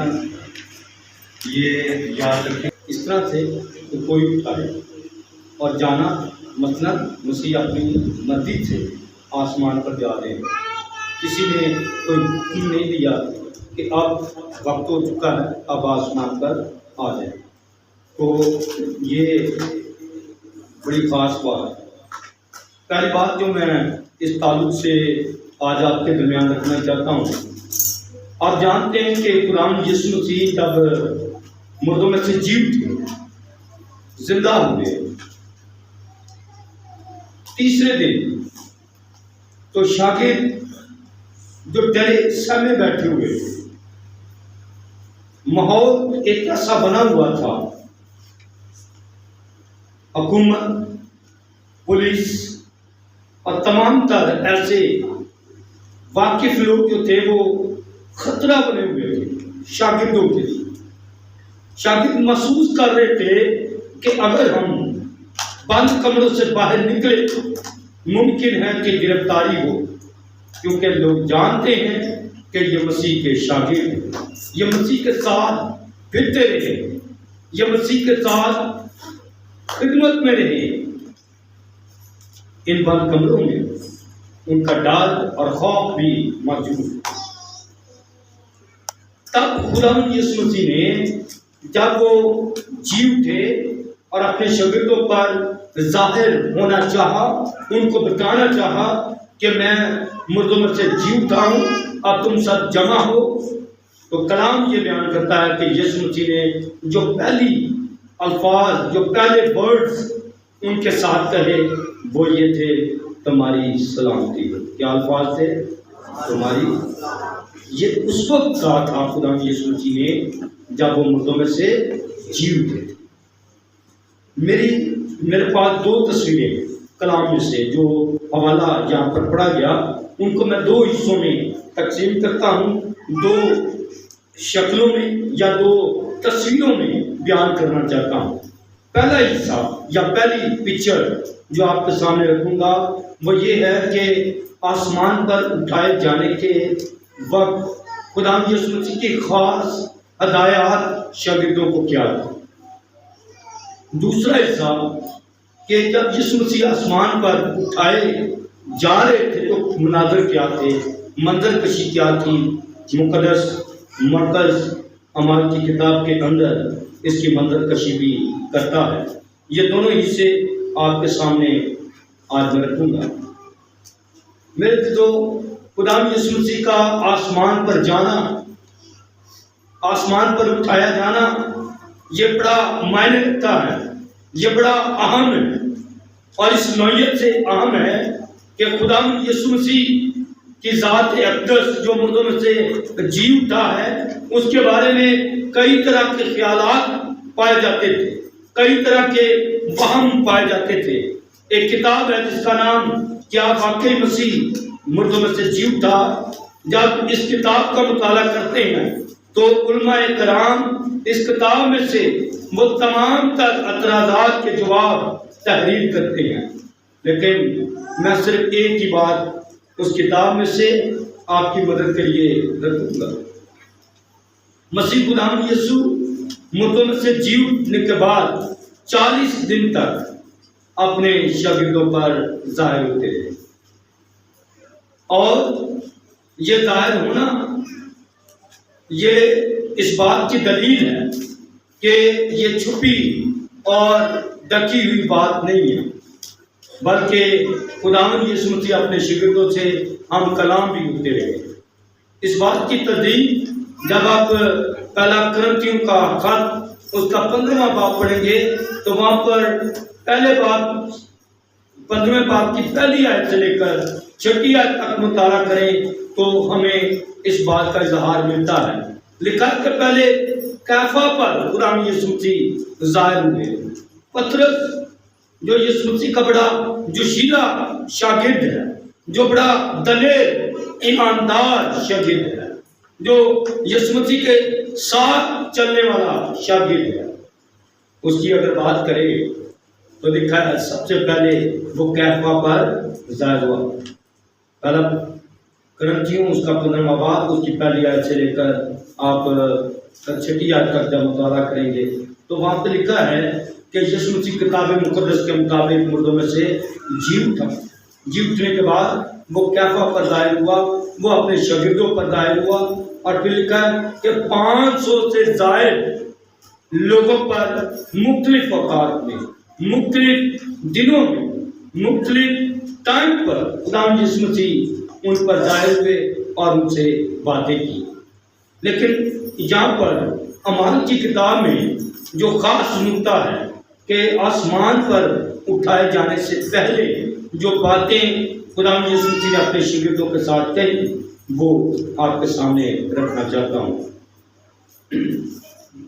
جانا یہ یاد رکھیں، اس طرح سے کہ کوئی اٹھائے اور جانا مثلاً مسیح اپنی مرضی سے آسمان پر جا رہے ہیں، کسی نے کوئی حکم نہیں دیا کہ اب وقت ہو چکا ہے اب آسمان پر آ جائیں، تو یہ بڑی خاص بات ہے۔ پہلی بات جو میں اس تعلق سے آج آپ کے درمیان رکھنا چاہتا ہوں، آپ جانتے ہیں کہ قرآن یسوع مسیح جب مردوں میں سے جی اٹھے، زندہ ہوئے، تیسرے دن تو شاگرد جو ڈرے سر میں بیٹھے ہوئے، ماحول ایک ایسا بنا ہوا تھا، حکومت، پولیس اور تمام تر ایسے واقف لوگ جو تھے وہ خطرہ بنے ہوئے تھے شاگردوں کے لیے۔ شاگرد محسوس کر رہے تھے کہ اگر ہم بند کمروں سے باہر نکلے ممکن ہے کہ گرفتاری ہو، کیونکہ لوگ جانتے ہیں کہ یہ مسیح کے شاگرد ہیں، یہ مسیح کے ساتھ پھرتے رہے، یہ مسیح کے ساتھ خدمت میں رہے۔ ان بند کمروں میں ان کا ڈر اور خوف بھی موجود۔ تب خدا یسوع مسیح نے جب وہ جی اٹھے اور اپنے شاگردوں پر ظاہر ہونا چاہا، ان کو بتانا چاہا کہ میں مردوں میں سے جی اٹھا ہوں، اب تم سب جمع ہو، تو کلام یہ بیان کرتا ہے کہ یسوع مسیح نے جو پہلی الفاظ، جو پہلے ورڈز ان کے ساتھ کہے وہ یہ تھے، تمہاری سلامتی۔ کیا الفاظ تھے؟ تمہاری۔ یہ اس وقت کہا تھا خدا یسوع مسیح نے جب وہ مردوں میں سے جی اٹھے۔ میرے پاس دو تصویریں کلام میں سے جو حوالہ یہاں پر پڑھا گیا، ان کو میں دو حصوں میں تقسیم کرتا ہوں، دو شکلوں میں یا دو تصویروں میں بیان کرنا چاہتا ہوں۔ پہلا حصہ یا پہلی پکچر جو آپ کے سامنے رکھوں گا وہ یہ ہے کہ آسمان پر اٹھائے جانے کے وقت خدا یسوع مسیح کی خاص ہدایات شاگردوں کو کیا تھی۔ دوسرا حصہ کہ جب یسوع مسیح آسمان پر اٹھائے جا رہے تھے تو مناظر کیا تھے، منظر کشی کیا تھی۔ مقدس مرکز اعمال کی کتاب کے اندر اس کی منظر کشی بھی کرتا ہے۔ یہ دونوں حصے آپ کے سامنے آج میں رکھوں گا۔ میرے عزیزو، خدا یسوع مسیح کا آسمان پر جانا، آسمان پر اٹھایا جانا، یہ بڑا معنی رکھتا ہے، یہ بڑا اہم ہے، اور اس نوعیت سے اہم ہے کہ خدا یسوع مسیح کی ذات اقدس جو مردوں میں سے جی اٹھا ہے، اس کے بارے میں کئی طرح کے خیالات پائے جاتے تھے، کئی طرح کے وہم پائے جاتے تھے۔ ایک کتاب ہے جس کا نام کیا واقعی مسیح مردوں میں سے جی اٹھا؟ جب اس کتاب کا مطالعہ کرتے ہیں تو علماء کرام اس کتاب میں سے وہ تمام تر اعتراضات کے جواب تحریر کرتے ہیں، لیکن میں صرف ایک ہی بات اس کتاب میں سے آپ کی مدد کے لیے رکھوں گا۔ مسیح خدا یسوع مردوں میں سے جی اٹھنے کے بعد 40 دن تک اپنے شاگردوں پر ظاہر ہوتے رہے، اور یہ ظاہر ہونا یہ اس بات کی دلیل ہے کہ یہ چھپی اور ڈکی ہوئی بات نہیں ہے، بلکہ خداوند یسوع مسیح اپنے شاگردوں سے ہم کلام بھی ہوتے رہے۔ اس بات کی تصدیق جب آپ پہلا کرنتھیوں کا خط اس کا 15واں باب پڑھیں گے تو وہاں پر پہلے باب 15ویں باب کی پہلی آیت سے لے کر 6 آیت تک مطالعہ کریں تو ہمیں اس بات کا اظہار ملتا ہے۔ لکھا کہ پہلے کیفا پر خدا یسوع مسیح ظاہر ہوئے۔ پترس جو یسوع مسیح کا بڑا جوشیلا شاگرد ہے، جو بڑا دلیر ایماندار شاگرد ہے، جو یسوع مسیح کے ساتھ چلنے والا شاگرد ہے، اس کی اگر بات کرے تو لکھا ہے سب سے پہلے وہ کیفا پر ظاہر ہوا۔ پہلا کرنتھیوں اس کا 15واں باب اس کی پہلی آیت سے لے کر آپ چھٹی آیت تک جب مطالعہ کریں گے تو وہاں پہ لکھا ہے کہ یسوع مسیح کتاب مقدس کے مطابق مردوں میں سے جی اٹھا. جی اٹھنے کے بعد وہ کیفا پر ظاہر ہوا، وہ اپنے شاگردوں پر ظاہر ہوا، اور پھر لکھا ہے کہ 500 سے زائد لوگوں پر مختلف اوقات میں، مختلف دنوں میں، مختلف ٹائم پر خدا یسوع مسیح ان پر ظاہر ہوئے اور ان سے باتیں کی. لیکن یہاں پر اعمال کی کتاب میں جو خاص نکتہ ہے کہ آسمان پر اٹھائے جانے سے پہلے جو باتیں خدا یسوع مسیح نے اپنے شاگردوں کے ساتھ کہی وہ آپ کے سامنے رکھنا چاہتا ہوں.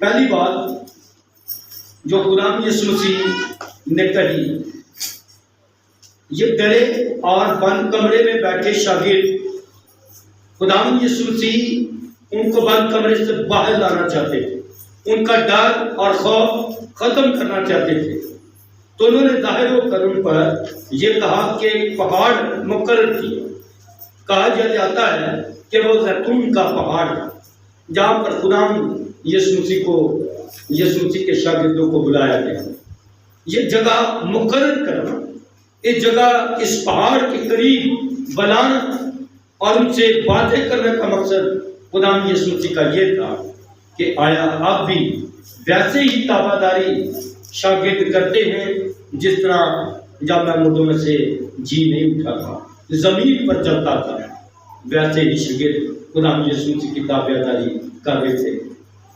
پہلی بات جو خدا یسوع مسیح نے کہی، یہ ڈرے اور بند کمرے میں بیٹھے شاگرد خدا یسوع مسیح ان کو بند کمرے سے باہر لانا چاہتے تھے، ان کا ڈر اور خوف ختم کرنا چاہتے تھے. تو انہوں نے ظاہر ہو کر ان پر یہ کہا کہ پہاڑ مقرر کیا. کہا جاتا ہے کہ وہ زیتون کا پہاڑ ہے جہاں پر خدا یسوع مسیح کے شاگردوں کو بلایا گیا. یہ جگہ مقرر کرنا، اس جگہ اس پہاڑ کے قریب بلانا اور ان سے باتیں کرنے کا مقصد خدا یسوع مسیح کا یہ تھا کہ آیا آپ بھی ویسے ہی تابع داری شاگرد کرتے ہیں جس طرح جب میں مردوں میں سے جی نہیں اٹھا تھا، زمین پر چلتا تھا، ویسے ہی شاگرد خدا یسوع مسیح کی تابع داری کر رہے تھے.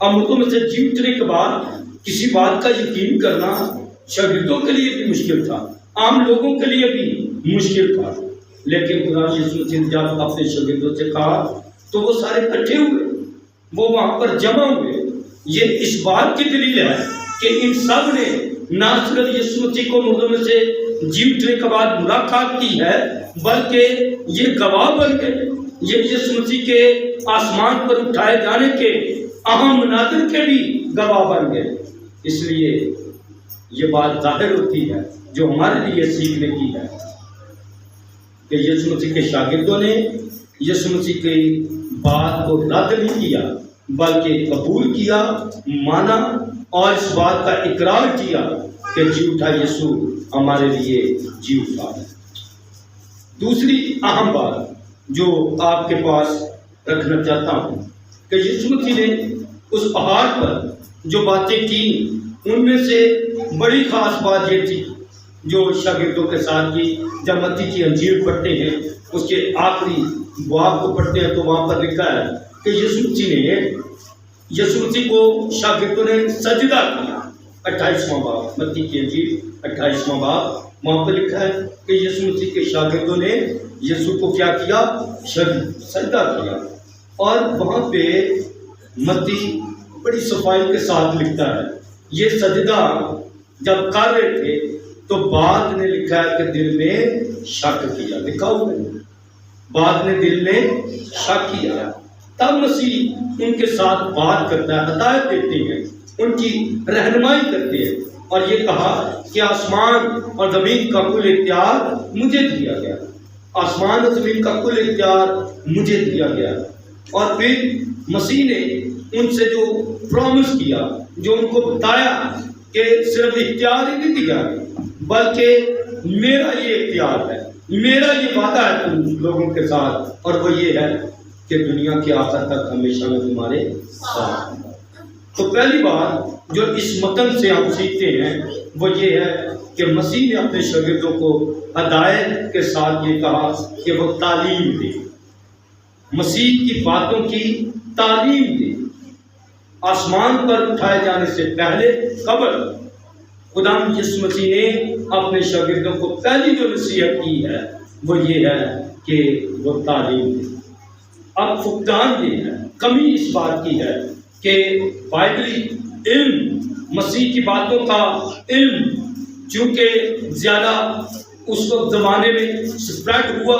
اب مردوں میں سے جی اٹھنے کے بعد کسی بات کا یقین کرنا شاگردوں کے لیے بھی مشکل تھا، عام لوگوں کے لیے بھی مشکل تھا. لیکن خدا یسوع مسیح نے جب اپنے شاگردوں سے کہا تو وہ سارے اکٹھے ہوئے، وہ وہاں پر جمع ہوئے. یہ اس بات کی دلیل ہے کہ ان سب نے نہ صرف یسوع مسیح کو مردوں میں سے جی اٹھنے کے بعد ملاقات کی ہے، بلکہ یہ گواہ بن گئے. یہ یسوع مسیح کے آسمان پر اٹھائے جانے کے اہم مناظر کے بھی گواہ بن گئے. اس لیے یہ بات ظاہر ہوتی ہے جو ہمارے لیے سیکھنے کی ہے کہ یسوع مسیح کے شاگردوں نے یسوع مسیح کی بات کو رد نہیں کیا بلکہ قبول کیا، مانا اور اس بات کا اقرار کیا کہ جی اٹھا یسوع ہمارے لیے جی اٹھا. دوسری اہم بات جو آپ کے پاس رکھنا چاہتا ہوں کہ یسوع مسیح نے اس پہاڑ پر جو باتیں کی ان میں سے بڑی خاص بات یہ تھی جو شاگردوں کے ساتھ کی. جب متی کی انجیل پڑھتے ہیں اس کے آخری باب کو پڑھتے ہیں تو وہاں پر لکھا ہے کہ یسوع مسیح کو شاگردوں نے سجدہ کیا. 28واں باب متی کی انجیل 28واں باب وہاں پر لکھا ہے کہ یسوع مسیح کے شاگردوں نے یسوع کو کیا کیا؟ سجدہ کیا. اور وہاں پہ متی بڑی صفائی کے ساتھ لکھتا ہے یہ سجدہ جب کر رہے تھے تو بعد نے لکھا ہے کہ دل میں شک کیا. لکھا ہوا ہے بعد نے دل میں شک کیا. تب مسیح ان کے ساتھ بات کرتا ہے، ہدایت دیتے ہیں، ان کی رہنمائی کرتے ہیں اور یہ کہا کہ آسمان اور زمین کا کل اختیار مجھے دیا گیا. آسمان اور زمین کا کل اختیار مجھے دیا گیا. اور پھر مسیح نے ان سے جو پرومس کیا، جو ان کو بتایا کہ صرف اختیار ہی نہیں دیا بلکہ میرا یہ اختیار ہے، میرا یہ وعدہ ہے تم لوگوں کے ساتھ، اور وہ یہ ہے کہ دنیا کے آخر تک ہمیشہ میں تمہارے ساتھ ہوں. تو پہلی بات جو اس متن سے ہم سیکھتے ہیں وہ یہ ہے کہ مسیح نے اپنے شاگردوں کو ہدایت کے ساتھ یہ کہا کہ وہ تعلیم دے، مسیح کی باتوں کی تعلیم دے. آسمان پر اٹھائے جانے سے پہلے قبل خدا یسوع مسیح نے اپنے شاگردوں کو پہلی جو نصیحت کی ہے وہ یہ ہے کہ وہ تعلیم دے. اب فقدان یہ ہے، کمی اس بات کی ہے کہ بائبلی علم، مسیح کی باتوں کا علم چونکہ زیادہ اس وقت زمانے میں سپریڈ ہوا،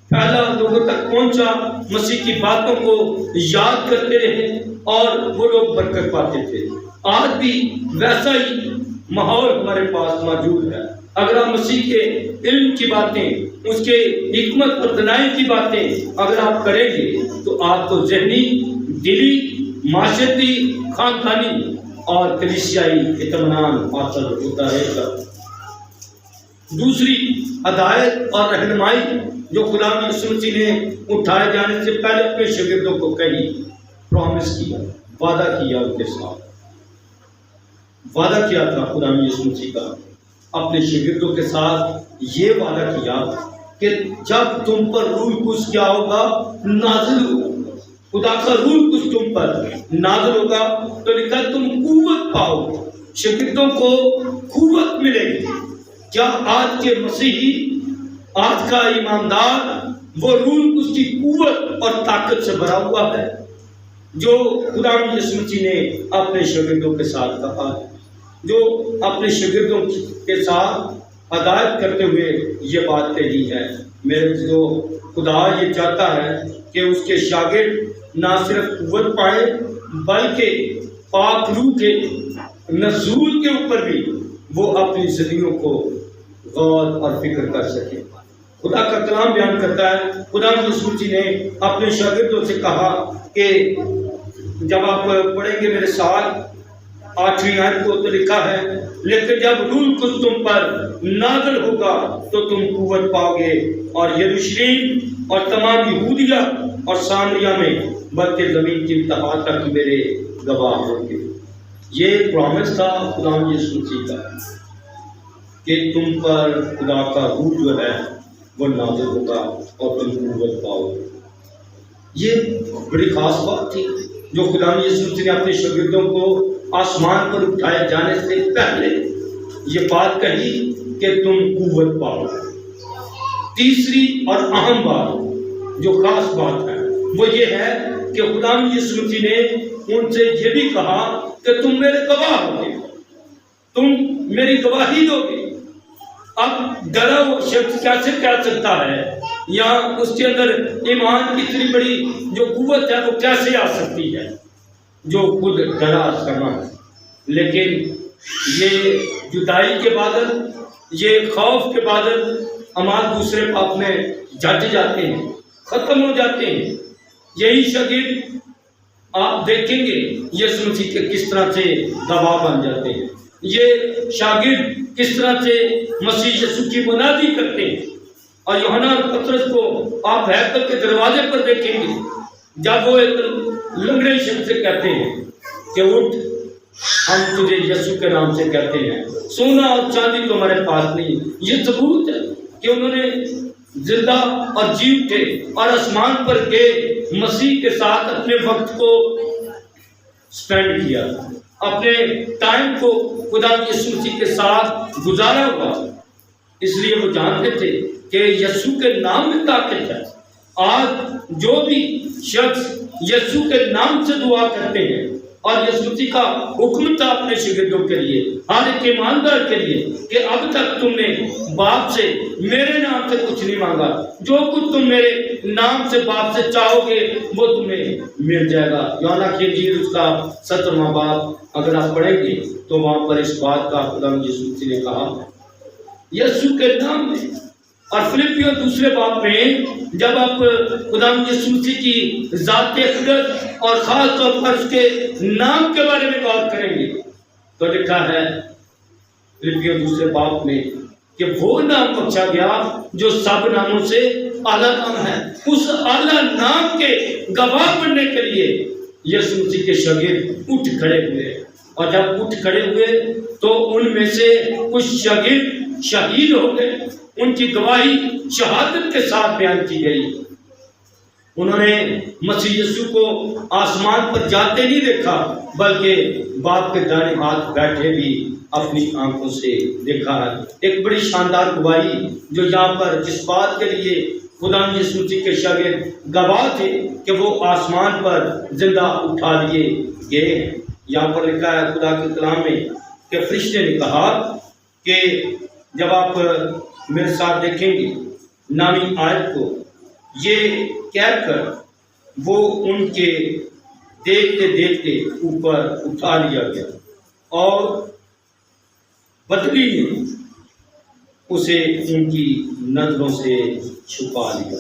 پھیلا، لوگوں تک پہنچا، مسیح کی باتوں کو یاد کرتے رہے اور وہ لوگ برکت پاتے تھے. آج بھی ویسا ہی ماحول ہمارے پاس موجود ہے. اگر آپ مسیح کے علم کی باتیں، اس کے حکمت اور دانائی کی باتیں اگر آپ کریں گے تو آپ کو ذہنی، دلی معاشرتی، خاندانی اور کلیسیائی اطمینان حاصل ہوتا رہے گا۔ دوسری ہدایت اور رہنمائی جو خدا یسوع مسیح نے اٹھائے جانے سے پہلے اپنے شاگردوں کو کہی، پرومس کیا، وعدہ کیا، ان کے ساتھ وعدہ کیا تھا خدا یسوع مسیح کا اپنے شاگردوں کے ساتھ یہ وعدہ کیا کہ جب تم پر روح القدس کیا ہوگا، نازل ہوگا، خدا کا روح القدس تم پر نازل ہوگا تو لکھا تم قوت پاؤ گے، شاگردوں کو قوت ملے گی۔ کیا آج کے مسیحی، آج کا ایماندار وہ روح القدس کی قوت اور طاقت سے بھرا ہوا ہے جو خدا یسوع مسیح نے اپنے شاگردوں کے ساتھ کہا ہے، جو اپنے شاگردوں کے ساتھ ہدایت کرتے ہوئے یہ بات کہی ہے؟ میرے جو خدا یہ چاہتا ہے کہ اس کے شاگرد نہ صرف قوت پائیں بلکہ پاک روح کے نزول کے اوپر بھی وہ اپنی زندگیوں کو غور اور فکر کر سکیں۔ خدا کا کلام بیان کرتا ہے، خدا یسوع مسیح نے اپنے شاگردوں سے کہا کہ جب آپ پڑھیں گے میرے ساتھ 8ویں آیت کو تو لکھا ہے، لیکن جب روح القدس تم پر نازل ہوگا تو تم قوت پاؤ گے اور یروشلم اور تمام یہودیہ اور سامریہ میں بلکہ زمین کی انتہا تک میرے گواہ ہوں گے۔ یہ پرومس تھا خدا یسوع مسیح کا کہ تم پر خدا کا روح جو ہے وہ نازل ہوگا اور تم قوت پاؤ گے۔ یہ بڑی خاص بات تھی جو خدا یسوع مسیح نے اپنے شاگردوں کو آسمان پر اٹھائے جانے سے پہلے یہ بات کہی کہ تم قوت پاؤ گے۔ تیسری اور اہم بات جو خاص بات ہے وہ یہ ہے کہ خدا یسوع مسیح نے ان سے یہ بھی کہا کہ تم میرے گواہ ہوگے، تم میری گواہی دو گے۔ اب ڈرا وہ شخص کیسے کہہ سکتا ہے یا اس کے اندر ایمان کی اتنی بڑی جو قوت ہے وہ کیسے آ سکتی ہے جو خود ڈرا سما ہے؟ لیکن یہ جدائی کے بادل، یہ خوف کے بادل ہمارے دوسرے پاپ میں جھٹ جاتے ہیں، ختم ہو جاتے ہیں۔ یہی شاگرد آپ دیکھیں گے یسوع مسیح کے کس طرح سے گواہ بن جاتے ہیں، یہ شاگرد کس طرح سے مسیح یسوع کی منادی کرتے ہیں۔ اور یوحنا اور پطرس کو آپ ہیکل کے دروازے پر دیکھیں گے جب وہ ایک لنگڑے شخص سے کہتے ہیں کہ اٹھ، ہم تجھے یسوع کے نام سے کہتے ہیں، سونا اور چاندی تو ہمارے پاس نہیں۔ یہ ثبوت ہے کہ انہوں نے زندہ اور جی اٹھے اور آسمان پر گئے، مسیح کے ساتھ اپنے وقت کو سپینڈ کیا، اپنے ٹائم کو خدا یسوع مسیح کے ساتھ گزارا ہوا۔ اس لیے وہ جانتے تھے کہ یسوع کے نام میں طاقت ہے۔ آج جو بھی شخص یسوع کے نام سے دعا کرتے ہیں اور یسوع مسیح کا حکم تھا اپنے شاگردوں کے لیے، ہر ایک ایماندار کے لیے کہ اب تک تم نے باپ سے میرے نام سے کچھ نہیں مانگا، جو کچھ تم میرے نام سے باپ سے چاہو گے وہ تمہیں مل جائے گا۔ یوحنا کی انجیل اس کا 17واں باب اگر آپ پڑھیں گے تو وہاں پر اس بات کا خدا یسوع مسیح نے کہا یسوع کے نام میں۔ اور فلپیو دوسرے باب میں جب آپ خدا یسوع مسیح کی ذات اقدس اور خاص طور پر اس کے نام کے بارے میں غور کریں گے تو لکھا ہے فلپیو دوسرے باب میں کہ وہ نام بخشا گیا جو سب ناموں سے اعلیٰ نام ہے۔ اس اعلیٰ نام کے گواہ بننے کے لیے یسوع مسیح کے شاگرد اٹھ کھڑے ہوئے، اور جب اٹھ کھڑے ہوئے تو ان میں سے کچھ شاگرد شہید ہو گئے، ان کی گواہی شہادت کے ساتھ بیان کی گئی۔ انہوں نے مسیح یسوع کو آسمان پر جاتے نہیں دیکھا بلکہ باپ کے دائیں ہاتھ بیٹھے بھی اپنی آنکھوں سے دیکھا ہے۔ ایک بڑی شاندار گواہی جو یہاں پر جس بات کے لیے خدا یسوع مسیح کے شاگرد گواہ تھے کہ وہ آسمان پر زندہ اٹھا لیے گئے ہیں۔ یہاں پر لکھا ہے خدا کے کلام میں کہ فرشتے نے کہا کہ جب آپ میرے ساتھ دیکھیں گے 9ویں آیت کو، یہ کہہ کر وہ ان کے دیکھتے دیکھتے اوپر اٹھا لیا گیا اور بدلی نے اسے ان کی نظروں سے چھپا لیا۔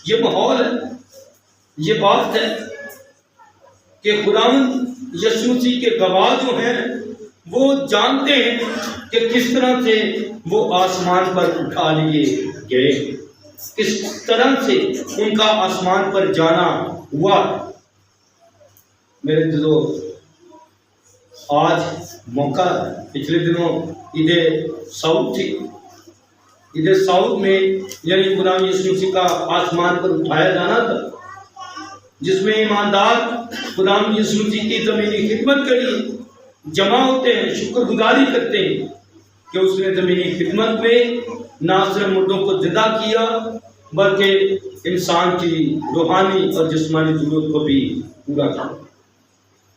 یہ ماحول ہے، یہ بات ہے کہ خداوند یسوع مسیح کے گواہ جو ہیں وہ جانتے ہیں کہ کس طرح سے وہ آسمان پر اٹھا لیے گئے، کس طرح سے ان کا آسمان پر جانا ہوا۔ میرے دلو، آج موقع ہے، پچھلے دنوں عید سعود تھی، عید سعود میں یعنی خداوند یسوع مسیح کا آسمان پر اٹھایا جانا تھا، جس میں ایماندار خداوند یسوع مسیح کی زمینی خدمت کے لیے جمع ہوتے ہیں، شکر گزاری کرتے ہیں کہ اس نے زمینی خدمت میں نہ صرف مردوں کو زندہ کیا بلکہ انسان کی روحانی اور جسمانی ضرورت کو بھی پورا کیا۔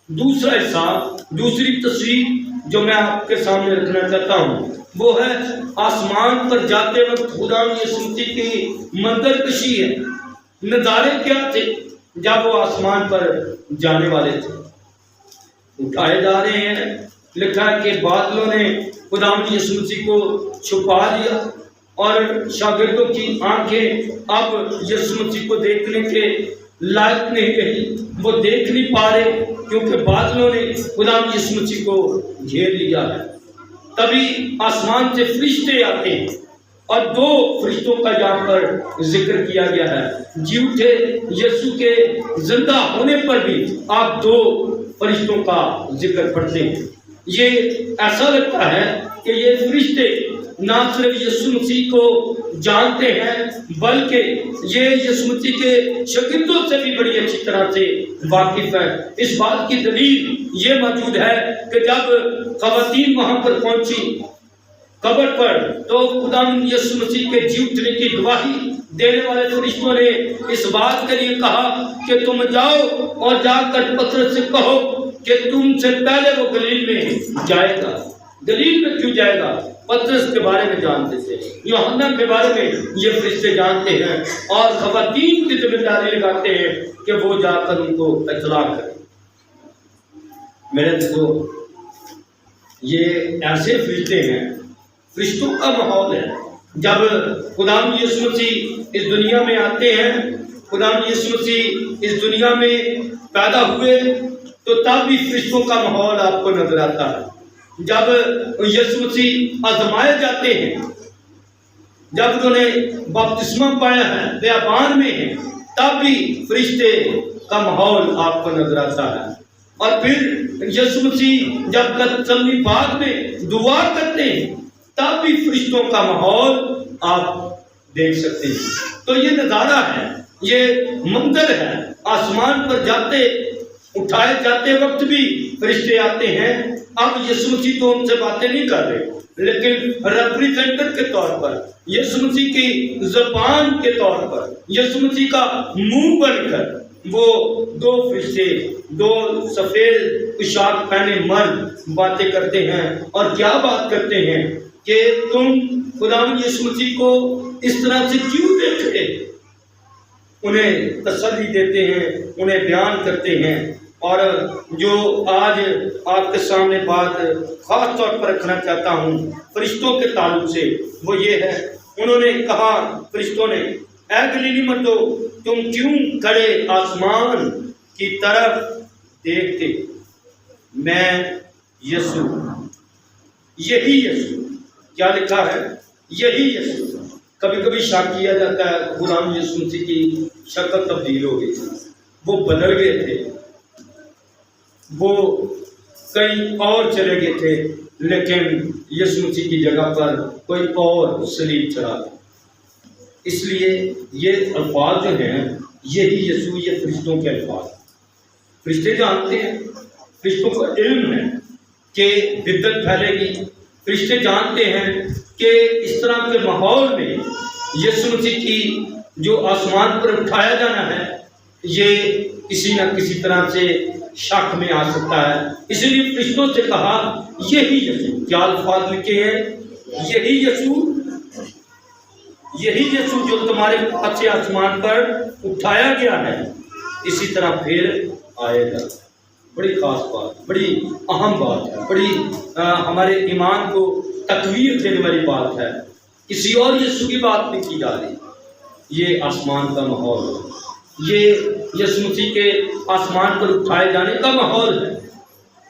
دوسرا حصہ، دوسری تصویر جو میں آپ کے سامنے رکھنا چاہتا ہوں وہ ہے آسمان پر جاتے وقت خداوند یسوع مسیح کی منظر کشی ہے۔ نظارے کیا تھے جب وہ آسمان پر جانے والے تھے؟ اٹھائے جا رہے ہیں، لکھا ہے کہ بادلوں نے خداوند یسوع مسیح کو چھپا لیا اور شاگردوں کی آنکھیں اب یسوع مسیح کو دیکھنے کے لائق نہیں رہی، وہ دیکھ نہیں پا رہے کیونکہ بادلوں نے خداوند یسوع مسیح کو گھیر لیا ہے۔ تبھی آسمان سے فرشتے آتے ہیں اور دو فرشتوں کا یہاں پر ذکر کیا گیا ہے۔ جی اٹھے یسوع کے زندہ ہونے پر بھی آپ دو فرشتوں کا ذکر پڑھتے ہیں۔ یہ ایسا لگتا ہے کہ یہ فرشتے نہ صرف یسوع مسیح کو جانتے ہیں بلکہ یہ یسوع مسیح کے شاگردوں سے بھی بڑی اچھی طرح سے واقف ہے۔ اس بات کی دلیل یہ موجود ہے کہ جب خواتین وہاں پر پہنچی قبر پر تو خداوند یسوع مسیح کے جی اٹھنے کی گواہی دینے والے فرشتوں نے اس بات کے لیے کہا کہ تم جاؤ اور جا کر پترس سے کہو کہ تم سے پہلے وہ گلیل میں جائے گا۔ گلیل میں کیوں جائے گا؟ پترس کے بارے میں جانتے تھے، یوحنا کے بارے میں یہ فرشتے جانتے ہیں اور خواتین کی ذمہ داری لگاتے ہیں کہ وہ جا کر ان کو اطلاع کریں۔ میرے دوستو، یہ ایسے فرشتے ہیں، فرشتوں کا ماحول ہے۔ جب خداوند یسوع مسیح اس دنیا میں آتے ہیں، خداوند یسوع مسیح اس دنیا میں پیدا ہوئے تو تب بھی فرشتوں کا ماحول آپ کو نظر آتا ہے۔ جب یسوع مسیح آزمائے جاتے ہیں، جب انہوں نے بپتسمہ پایا ہے، بیابان میں ہیں، تب بھی فرشتے کا ماحول آپ کو نظر آتا ہے۔ اور پھر یسوع مسیح جب گتسمنی باغ میں دعا کرتے ہیں تب بھی فرشتوں کا ماحول آپ دیکھ سکتے ہیں۔ تو یہ نظارہ ہے، یہ منظر ہے، آسمان پر جاتے اٹھائے جاتے وقت بھی فرشتے آتے ہیں۔ اب یسوع مسیح تو ان سے باتیں نہیں کر رہے لیکن ریپریزنٹر کے طور پر، یسوع مسیح کی زبان کے طور پر، یسوع مسیح کا منہ بن کر وہ دو فرشتے، دو سفید پوشاک پہنے مرد باتیں کرتے ہیں۔ اور کیا بات کرتے ہیں کہ تم خداوند یسوع مسیح کو اس طرح سے کیوں دیکھ رہے؟ انہیں تسلی دیتے ہیں، انہیں بیان کرتے ہیں۔ اور جو آج آپ کے سامنے بات خاص طور پر رکھنا چاہتا ہوں فرشتوں کے تعلق سے، وہ یہ ہے، انہوں نے کہا، فرشتوں نے، اے گلیلی مردو، تم کیوں کھڑے آسمان کی طرف دیکھتے؟ میں یسوع، یہی یسوع، کیا لکھا ہے؟ یہی یسوع۔ کبھی کبھی شک کیا جاتا ہے خداوند یسوع مسیح کی شکل تبدیل ہو گئی، وہ بدل گئے تھے، وہ کہیں اور چلے گئے تھے، لیکن یسوع مسیح کی جگہ پر کوئی اور صلیب چڑھا۔ اس لیے یہ الفاظ جو ہیں، یہی یسوع، یہ فرشتوں کے الفاظ۔ فرشتے جانتے ہیں، فرشتوں کو علم ہے کہ بدت پھیلے گی، فرشتے جانتے ہیں کہ اس طرح کے ماحول میں یسوع مسیح کی جو آسمان پر اٹھایا جانا ہے یہ کسی نہ کسی طرح سے شک میں آ سکتا ہے۔ اسی لیے فرشتوں سے کہا، یہی یسوع، کیا الفاظ لکھے ہیں؟ یہی یسوع، یہی یسوع جو تمہارے پاس سے آسمان پر اٹھایا گیا ہے، اسی طرح پھر آئے گا۔ بڑی خاص بات، بڑی اہم بات ہے، بڑی ہمارے ایمان کو تقویت دینے والی بات ہے۔ کسی اور یسوع کی بات نہیں کی جا رہی، یہ آسمان کا ماحول ہے، یہ یسوع مسیح کے آسمان پر اٹھائے جانے کا ماحول ہے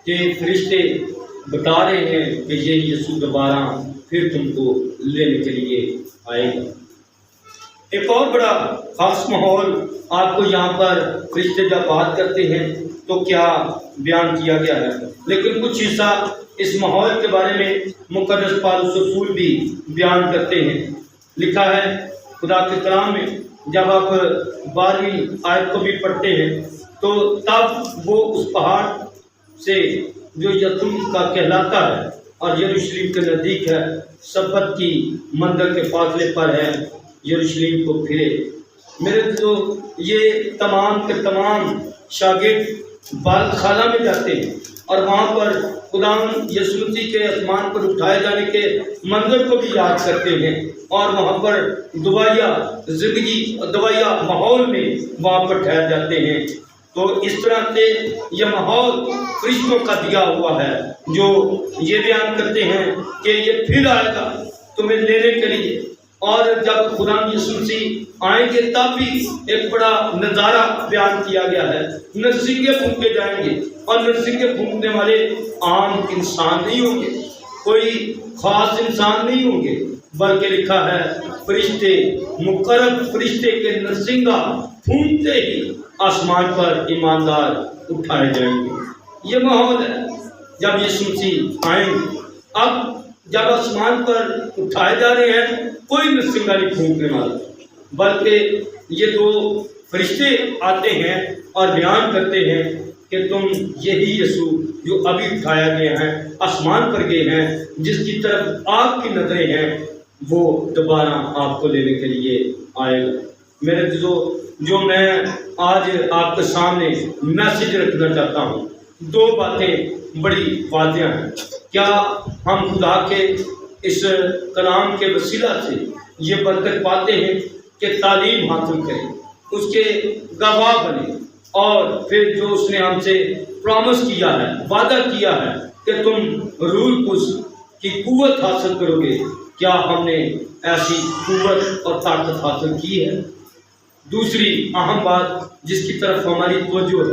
کہ فرشتے بتا رہے ہیں کہ یہ یسوع دوبارہ پھر تم کو لینے کے لیے آئے گا۔ ایک اور بڑا خاص ماحول آپ کو یہاں پر فرشتے جب بات کرتے ہیں تو کیا بیان کیا گیا ہے، لیکن کچھ حصہ اس ماحول کے بارے میں مقدس پالوس رسول بھی بیان کرتے ہیں۔ لکھا ہے خدا کے کلام میں، جب آپ 12ویں آیت کو بھی پڑھتے ہیں تو تب وہ اس پہاڑ سے جو یتیم کا کہلاتا ہے اور یروشلم کے نزدیک ہے، سبت کی مندر کے فاصلے پر ہے، یروشلم کو پھرے۔ میرے تو یہ تمام کے تمام شاگرد بال خانہ میں جاتے ہیں اور وہاں پر خدا یسوع مسیح کے آسمان پر اٹھائے جانے کے منظر کو بھی یاد کرتے ہیں اور وہاں پر دوبارہ زندگی دوبارہ ماحول میں وہاں پر ٹھہر جاتے ہیں۔ تو اس طرح سے یہ ماحول فرشتوں کا دیا ہوا ہے جو یہ بیان کرتے ہیں کہ یہ پھر آئے گا تمہیں لینے کے لیے، اور جب خدا یسوع مسیح آئیں گے تب بھی ایک بڑا نظارہ بیان کیا گیا ہے، نرسنگے پھونکے جائیں گے اور نرسنگے پھونکنے والے عام انسان نہیں ہوں گے، کوئی خاص انسان نہیں ہوں گے، بلکہ لکھا ہے فرشتے مقرب فرشتے کے نرسنگا پھونکتے ہی آسمان پر ایماندار اٹھائے جائیں گے۔ یہ ماحول ہے جب یسوع مسیح آئیں گے۔ اب جب آسمان پر اٹھائے جا رہے ہیں کوئی نرسنگا نہیں پھونکنے والا، بلکہ یہ دو فرشتے آتے ہیں اور بیان کرتے ہیں کہ تم یہی یسوع جو ابھی اٹھایا گیا ہے، آسمان پر گئے ہیں، جس کی طرف آپ کی نظریں ہیں، وہ دوبارہ آپ کو لینے کے لیے آئے گا۔ میرے جو میں آج آپ کے سامنے میسج رکھنا چاہتا ہوں، دو باتیں بڑی واضح ہیں۔ کیا ہم خدا کے اس کلام کے وسیلہ سے یہ برکت پاتے ہیں کہ تعلیم حاصل کریں، اس کے گواہ بنیں، اور پھر جو اس نے ہم سے پرامس کیا ہے، وعدہ کیا ہے کہ تم روح القدس کی قوت حاصل کرو گے، کیا ہم نے ایسی قوت اور طاقت حاصل کی ہے؟ دوسری اہم بات جس کی طرف ہماری توجہ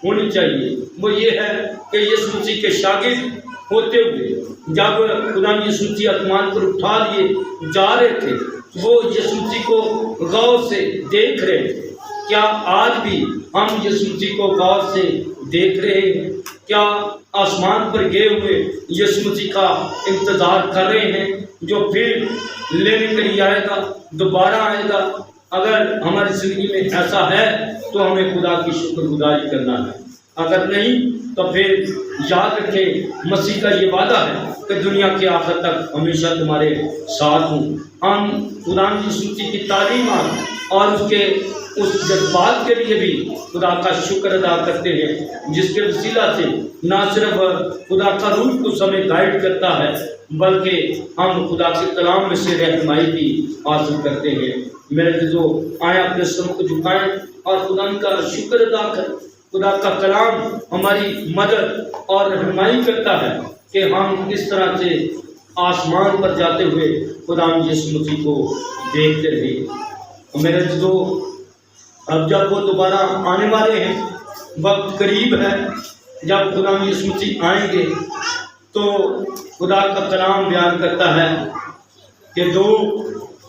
ہونی چاہیے وہ یہ ہے کہ یسوع مسیح کے شاگرد ہوتے ہوئے جب خدا یسوع مسیح آسمان پر اٹھا لیے جا رہے تھے، وہ یسوع مسیح کو غور سے دیکھ رہے تھے۔ کیا آج بھی ہم یسوع مسیح کو غور سے دیکھ رہے ہیں؟ کیا آسمان پر گئے ہوئے یسوع مسیح کا انتظار کر رہے ہیں جو پھر لینے کے لیے آئے گا، دوبارہ آئے گا؟ اگر ہماری زندگی میں ایسا ہے تو ہمیں خدا کی شکر گزاری کرنا ہے، اگر نہیں تو پھر یاد رکھیں مسیح کا یہ وعدہ ہے کہ دنیا کے آخر تک ہمیشہ تمہارے ساتھ ہوں۔ ہم خدا یسوع مسیح کی تعلیمات اور اس جذبات کے لیے بھی خدا کا شکر ادا کرتے ہیں، جس کے وسیلہ سے نہ صرف خدا کا روح کو ہمیں گائیڈ کرتا ہے بلکہ ہم خدا کے کلام میں سے رہنمائی بھی حاصل کرتے ہیں۔ میرے جو آئیں اپنے سر کو جھکائیں اور خدا کا شکر ادا کریں۔ خدا کا کلام ہماری مدد اور رہنمائی کرتا ہے کہ ہم اس طرح سے آسمان پر جاتے ہوئے خدا یسوع مسیح کو دیکھتے رہیں۔ میرے جو اب جب وہ دوبارہ آنے والے ہیں، وقت قریب ہے جب خدا یسوع مسیح آئیں گے، تو خدا کا کلام بیان کرتا ہے کہ دو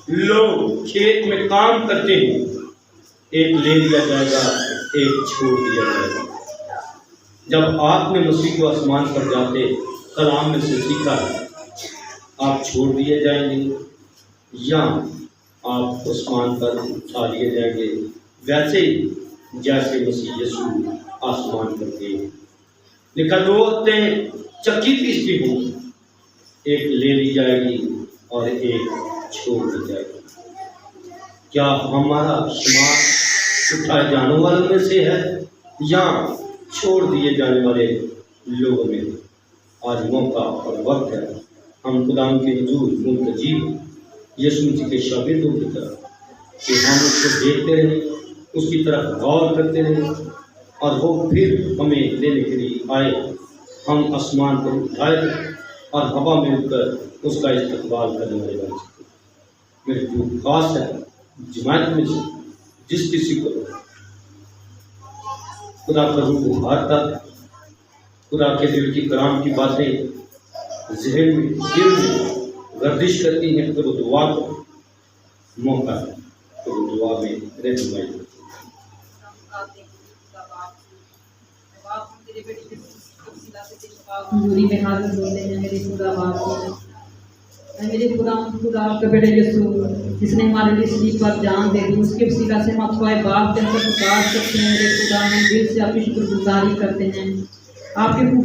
لوگ کھیت میں کام کرتے ہیں، ایک لے لیا جائے گا، ایک چھوڑ دیا جائے گا۔ جب آپ نے مسیح کو آسمان پر جاتے کلام میں سے سیکھا ہے، آپ چھوڑ دیے جائیں گے یا آپ آسمان پر اٹھا لیے جائیں گے، ویسے ہی جیسے مسیح یسوع آسمان پر گئے۔ لکھا دو عورتیں چکی پیستی ہوں، ایک لے لی جائے گی اور ایک چھوڑ دی جائے گی۔ کیا ہمارا شمار اٹھائے جانے والوں میں سے ہے یا چھوڑ دیے جانے والے لوگوں میں؟ آج موقع اور وقت ہے ہم خدا کے حضور منتظر یسوع مسیح کے شاگردوں کی طرح کہ ہم اس کو دیکھتے رہیں، اس کی طرف غور کرتے رہیں، اور وہ پھر ہمیں لینے کے لیے آئے، ہم آسمان پر اٹھائے اور ہوا میں اڑ کر اس کا استقبال کرنے والے بن سکتے۔ میری جو خاص ہے جماعت میں سے جس کسی کو خدا کا روح ابھارتا ہے، خدا کے دل کی کلام کی باتیں ذہن میں دل میں گردش کرتی ہیں، پھر وہ دعا کو موقع ہے، پھر وہ دعا میں رہنمائی کرتی ہے۔ حضوری میں حاضر ہوتے ہیں میرے خدا باپ کو، اے میرے خدا آپ کا بیٹا یسوع جس نے ہمارے لیے صلیب پر جان دے دی، اس کے وسیلہ سے ہم آپ کو باپ کے اندر پکار سکتے ہیں۔ میرے خدا ہم دل سے آپ کی شکر گزاری کرتے ہیں، آپ کے خوب